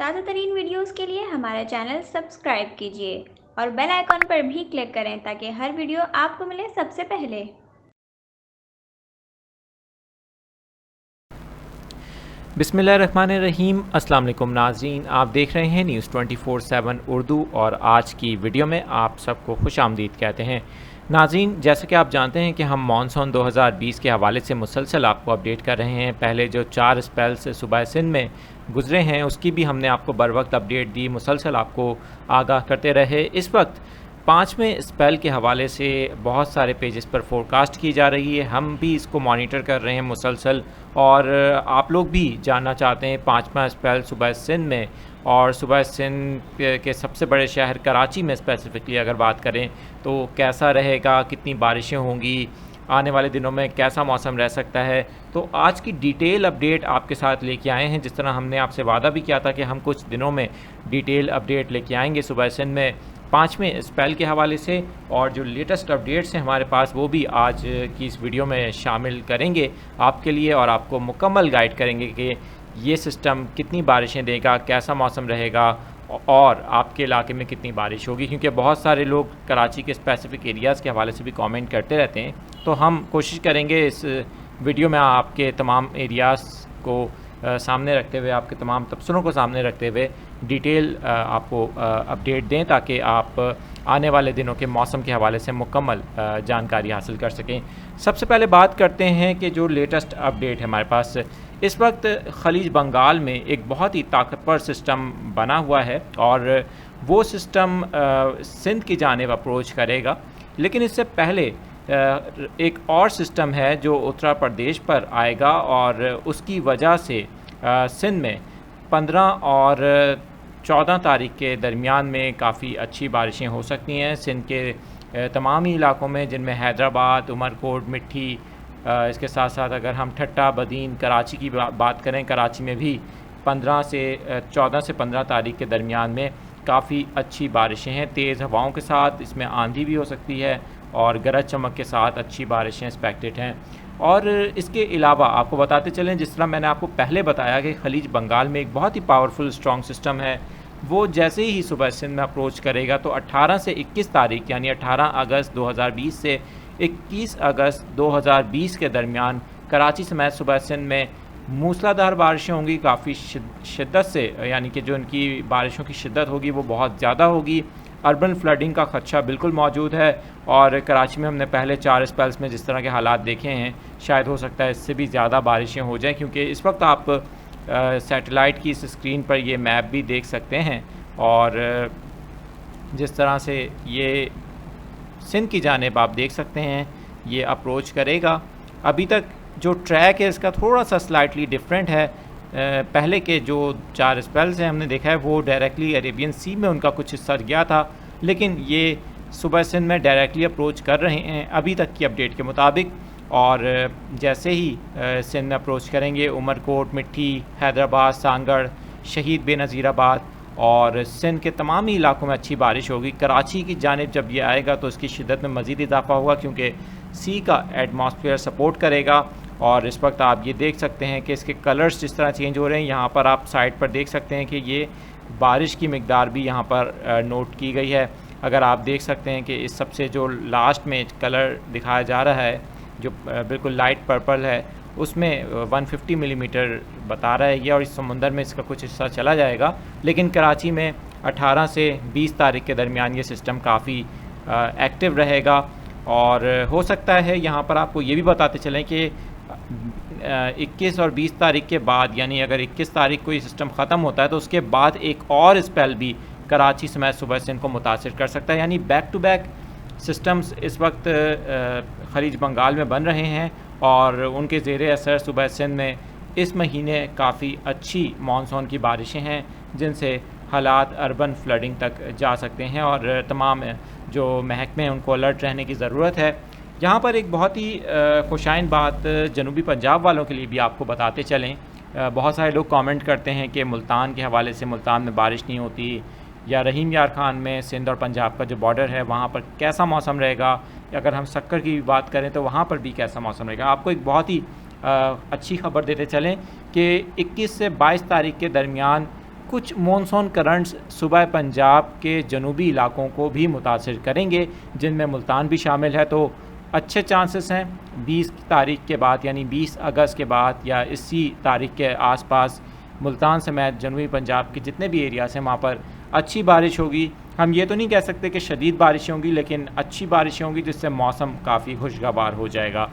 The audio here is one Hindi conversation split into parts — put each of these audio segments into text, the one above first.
ताज़ा तरीन वीडियोज़ के लिए हमारा चैनल सब्सक्राइब कीजिए और बेल आइकॉन पर भी क्लिक करें ताकि हर वीडियो आपको मिले सबसे पहले। बिस्मिल्लाहिर्रहमानिर्रहीम। अस्सलाम वालेकुम नाज़रीन, आप देख रहे हैं न्यूज़ 24/7 उर्दू और आज की वीडियो में आप सबको खुश आमदीद कहते हैं। नाज़रीन, जैसे कि आप जानते हैं कि हम मानसून 2020 के हवाले से मुसलसल आपको अपडेट कर रहे हैं। पहले जो 4 स्पेल्स सूबा सिंध में गुजरे हैं उसकी भी हमने आपको बर वक्त अपडेट दी, मुसलसल आपको आगाह करते रहे। इस वक्त 5वें स्पेल के हवाले से बहुत सारे पेजेस पर फोरकास्ट की जा रही है, हम भी इसको मॉनिटर कर रहे हैं मुसलसल, और आप लोग भी जानना चाहते हैं 5वां स्पेल सूबा सिंध में और सूबा सिंध के सबसे बड़े शहर कराची में स्पेसिफ़िकली अगर बात करें तो कैसा रहेगा, कितनी बारिशें होंगी, आने वाले दिनों में कैसा मौसम रह सकता है। तो आज की डिटेल अपडेट आपके साथ लेके आए हैं, जिस तरह हमने आपसे वादा भी किया था कि हम कुछ दिनों में डिटेल अपडेट लेके आएंगे सूबा सिंध में 5वें स्पेल के हवाले से, और जो लेटेस्ट अपडेट्स हैं हमारे पास वो भी आज की इस वीडियो में शामिल करेंगे आपके लिए, और आपको मुकम्मल गाइड करेंगे कि ये सिस्टम कितनी बारिशें देगा, कैसा मौसम रहेगा और आपके इलाके में कितनी बारिश होगी। क्योंकि बहुत सारे लोग कराची के स्पेसिफ़िक एरियाज़ के हवाले से भी कमेंट करते रहते हैं, तो हम कोशिश करेंगे इस वीडियो में आपके तमाम एरियाज़ को सामने रखते हुए, आपके तमाम तबसरों को सामने रखते हुए डिटेल आपको अपडेट दें ताकि आप आने वाले दिनों के मौसम के हवाले से मुकम्मल जानकारी हासिल कर सकें। सबसे पहले बात करते हैं कि जो लेटेस्ट अपडेट है हमारे पास इस वक्त खलीज बंगाल में एक बहुत ही ताकतवर सिस्टम बना हुआ है और वो सिस्टम सिंध की जानिब अप्रोच करेगा। लेकिन इससे पहले एक और सिस्टम है जो उत्तर प्रदेश पर आएगा और उसकी वजह से सिंध में 15 और 14 तारीख के दरमियान में काफ़ी अच्छी बारिशें हो सकती हैं सिंध के तमाम ही इलाकों में, जिनमें हैदराबाद, उमरकोट, मिट्टी, इसके साथ साथ अगर हम ठट्टा, बदीन, कराची की बात करें, कराची में भी 14 से 15 तारीख के दरमियान में काफ़ी अच्छी बारिशें हैं, तेज़ हवाओं के साथ। इसमें आंधी भी हो सकती है और गरज चमक के साथ अच्छी बारिशें एक्सपेक्टेड हैं। और इसके अलावा आपको बताते चलें, जिस तरह मैंने आपको पहले बताया कि खलीज बंगाल में एक बहुत ही पावरफुल स्ट्रॉन्ग सिस्टम है, वो जैसे ही सूबा सिंध में अप्रोच करेगा तो 18 से 21 तारीख यानी 18 अगस्त 2020 से 21 अगस्त 2020 के दरमियान कराची समेत सूबा सिंध में मूसलाधार बारिशें होंगी, काफ़ी शिद्दत से, यानी कि जो इनकी बारिशों की शिद्दत होगी वो बहुत ज़्यादा होगी। अर्बन फ्लडिंग का खदशा बिल्कुल मौजूद है और कराची में हमने पहले 4 स्पेल्स में जिस तरह के हालात देखे हैं, शायद हो सकता है इससे भी ज़्यादा बारिशें हो जाएं, क्योंकि इस वक्त आप सैटेलाइट की इस स्क्रीन पर ये मैप भी देख सकते हैं और जिस तरह से ये सिंध की जानिब आप देख सकते हैं ये अप्रोच करेगा। अभी तक जो ट्रैक है इसका थोड़ा सा स्लाइटली डिफरेंट है। पहले के जो 4 स्पेल्स हैं हमने देखा है वो डायरेक्टली अरेबियन सी में उनका कुछ हिस्सा गया था, लेकिन ये सूबा सिंध में डायरेक्टली अप्रोच कर रहे हैं अभी तक की अपडेट के मुताबिक। और जैसे ही सिंध में अप्रोच करेंगे, उमरकोट, मिट्टी, हैदराबाद, सांगड़, शहीद बेनज़ीराबाद और सिंध के तमाम ही इलाकों में अच्छी बारिश होगी। कराची की जानिब जब ये आएगा तो इसकी शिद्दत में मज़ीद इजाफा होगा, क्योंकि सी का एटमॉस्फेयर सपोर्ट करेगा। और इस वक्त आप ये देख सकते हैं कि इसके कलर्स जिस तरह चेंज हो रहे हैं, यहाँ पर आप साइड पर देख सकते हैं कि ये बारिश की मिकदार भी यहाँ पर नोट की गई है। अगर आप देख सकते हैं कि इस सबसे जो लास्ट में कलर दिखाया जा रहा है जो बिल्कुल लाइट पर्पल है, उसमें 150 मिलीमीटर बता रहा है ये, और इस समुंदर में इसका कुछ हिस्सा चला जाएगा। लेकिन कराची में 18 से 20 तारीख के दरमियान ये सिस्टम काफ़ी एक्टिव रहेगा और हो सकता है यहाँ पर आपको ये भी बताते चलें कि 21 और 20 तारीख के बाद, यानी अगर 21 तारीख को ये सिस्टम ख़त्म होता है तो उसके बाद एक और स्पेल भी कराची समेत सूबा सिंध को मुतासिर कर सकता है। यानी बैक टू बैक सिस्टम्स इस वक्त खलीज बंगाल में बन रहे हैं और उनके ज़ेरे असर सूबा सिंध में इस महीने काफ़ी अच्छी मानसून की बारिशें हैं, जिनसे हालात अर्बन फ्लडिंग तक जा सकते हैं और तमाम जो महकमे हैं उनको अलर्ट रहने की ज़रूरत है। यहाँ पर एक बहुत ही खुशाइन बात जनूबी पंजाब वालों के लिए भी आपको बताते चलें। बहुत सारे लोग कमेंट करते हैं कि मुल्तान के हवाले से मुल्तान में बारिश नहीं होती, या रहीम यार खान में सिंध और पंजाब का जो बॉर्डर है वहाँ पर कैसा मौसम रहेगा, अगर हम सक्कर की बात करें तो वहाँ पर भी कैसा मौसम रहेगा। आपको एक बहुत ही अच्छी खबर देते चलें कि 21 से 22 तारीख के दरमियान कुछ मॉनसून करंट्स सुबह पंजाब के जनूबी इलाकों को भी मुतासिर करेंगे, जिनमें मुल्तान भी शामिल है। तो अच्छे चांसेस हैं 20 तारीख के बाद, यानी 20 अगस्त के बाद या इसी तारीख के आसपास मुल्तान समेत जनूबी पंजाब के जितने भी एरियाज़ हैं वहाँ पर अच्छी बारिश होगी। हम ये तो नहीं कह सकते कि शदीद बारिशें होंगी, लेकिन अच्छी बारिशें होंगी जिससे मौसम काफ़ी खुशगवार हो जाएगा।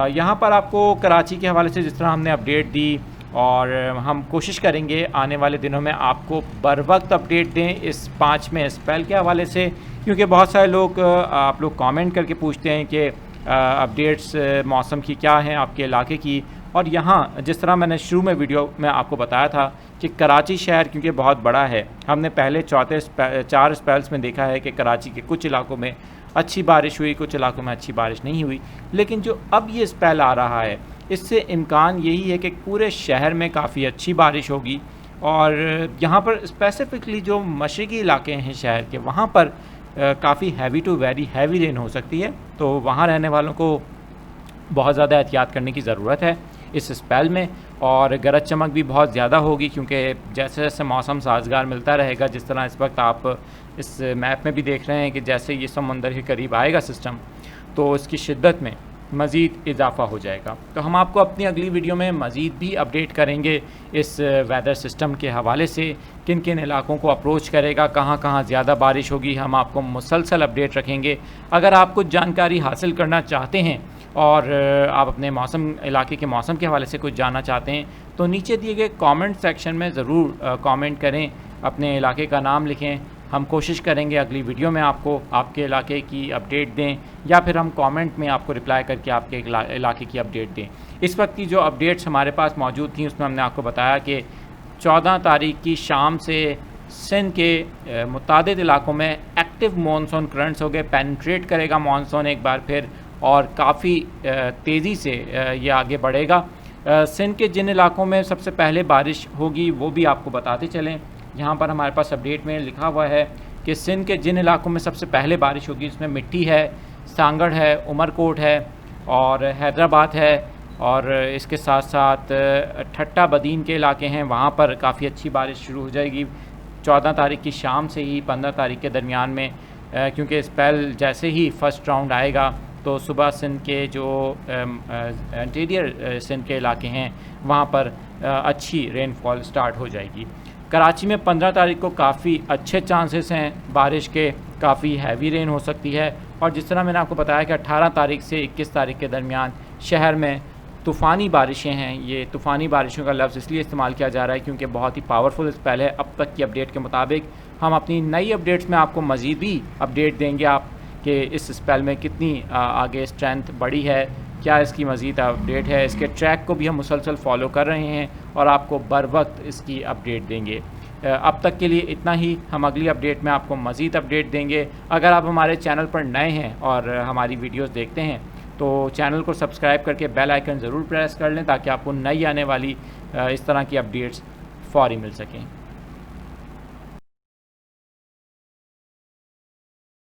यहाँ पर आपको कराची के हवाले से जिस तरह हमने अपडेट दी, और हम कोशिश करेंगे आने वाले दिनों में आपको बर वक्त अपडेट दें इस 5 में स्पेल के हवाले से, क्योंकि बहुत सारे लोग आप लोग कमेंट करके पूछते हैं कि अपडेट्स मौसम की क्या हैं आपके इलाके की। और यहाँ जिस तरह मैंने शुरू में वीडियो में आपको बताया था कि कराची शहर क्योंकि बहुत बड़ा है, हमने पहले 4 स्पेल्स में देखा है कि कराची के कुछ इलाकों में अच्छी बारिश हुई, कुछ इलाकों में अच्छी बारिश नहीं हुई। लेकिन जो अब ये स्पेल आ रहा है, इससे इम्कान यही है कि पूरे शहर में काफ़ी अच्छी बारिश होगी। और यहाँ पर स्पेसिफ़िकली जो मशरक़ी इलाके हैं शहर के, वहाँ पर काफ़ी heavy to very heavy rain हो सकती है। तो वहाँ रहने वालों को बहुत ज़्यादा एहतियात करने की ज़रूरत है इस स्पेल में। और गरज चमक भी बहुत ज़्यादा होगी, क्योंकि जैसे जैसे मौसम साजगार मिलता रहेगा, जिस तरह इस वक्त आप इस मैप में भी देख रहे हैं कि जैसे ये समंदर के करीब आएगा सिस्टम, तो इसकी शिद्दत में मज़ीद इजाफ़ा हो जाएगा। तो हम आपको अपनी अगली वीडियो में मज़ीद भी अपडेट करेंगे इस वेदर सिस्टम के हवाले से, किन किन इलाकों को अप्रोच करेगा, कहाँ कहाँ ज़्यादा बारिश होगी, हम आपको मुसलसल अपडेट रखेंगे। अगर आप कुछ जानकारी हासिल करना चाहते हैं और आप अपने मौसम इलाके के मौसम के हवाले से कुछ जानना चाहते हैं, तो नीचे दिए गए कमेंट सेक्शन में ज़रूर कमेंट करें, अपने इलाके का नाम लिखें। हम कोशिश करेंगे अगली वीडियो में आपको आपके इलाके की अपडेट दें, या फिर हम कमेंट में आपको रिप्लाई करके आपके इलाके की अपडेट दें। इस वक्त की जो अपडेट्स हमारे पास मौजूद थी, उसमें हमने आपको बताया कि 14 तारीख की शाम से सिंध के मुतादिद इलाकों में एक्टिव मॉनसून करंट्स हो गए, पेनिट्रेट करेगा मॉनसून एक बार फिर, और काफ़ी तेज़ी से ये आगे बढ़ेगा। सिंध के जिन इलाकों में सबसे पहले बारिश होगी वो भी आपको बताते चलें। यहाँ पर हमारे पास अपडेट में लिखा हुआ है कि सिंध के जिन इलाकों में सबसे पहले बारिश होगी, इसमें मिट्टी है, सांगड़ है, उमरकोट है और हैदराबाद है, और इसके साथ साथ ठट्टा बदीन के इलाके हैं, वहाँ पर काफ़ी अच्छी बारिश शुरू हो जाएगी 14 तारीख की शाम से ही 15 तारीख के दरमियान में, क्योंकि स्पेल जैसे ही फ़र्स्ट राउंड आएगा तो सुबह सिंध के जो इंटीरियर सिंध के इलाके हैं वहाँ पर अच्छी रेनफॉल स्टार्ट हो जाएगी। कराची में 15 तारीख को काफ़ी अच्छे चांसेस हैं बारिश के, काफ़ी हैवी रेन हो सकती है। और जिस तरह मैंने आपको बताया कि 18 तारीख से 21 तारीख के दरमियान शहर में तूफ़ानी बारिशें हैं। ये तूफ़ानी बारिशों का लफ्ज़ इसलिए इस्तेमाल किया जा रहा है क्योंकि बहुत ही पावरफुल स्पेल है। अब तक की अपडेट के मुताबिक हम अपनी नई अपडेट्स में आपको मज़ीद भी अपडेट देंगे आप कि इस स्पेल में कितनी आगे स्ट्रेंथ बढ़ी है, क्या इसकी मज़ीद अपडेट है। इसके ट्रैक को भी हम मुसलसल फॉलो कर रहे हैं और आपको बर वक्त इसकी अपडेट देंगे। अब तक के लिए इतना ही, हम अगली अपडेट में आपको मज़ीद अपडेट देंगे। अगर आप हमारे चैनल पर नए हैं और हमारी वीडियोस देखते हैं तो चैनल को सब्सक्राइब करके बेल आइकन ज़रूर प्रेस कर लें ताकि आपको नई आने वाली इस तरह की अपडेट्स फ़ौरी मिल सकें।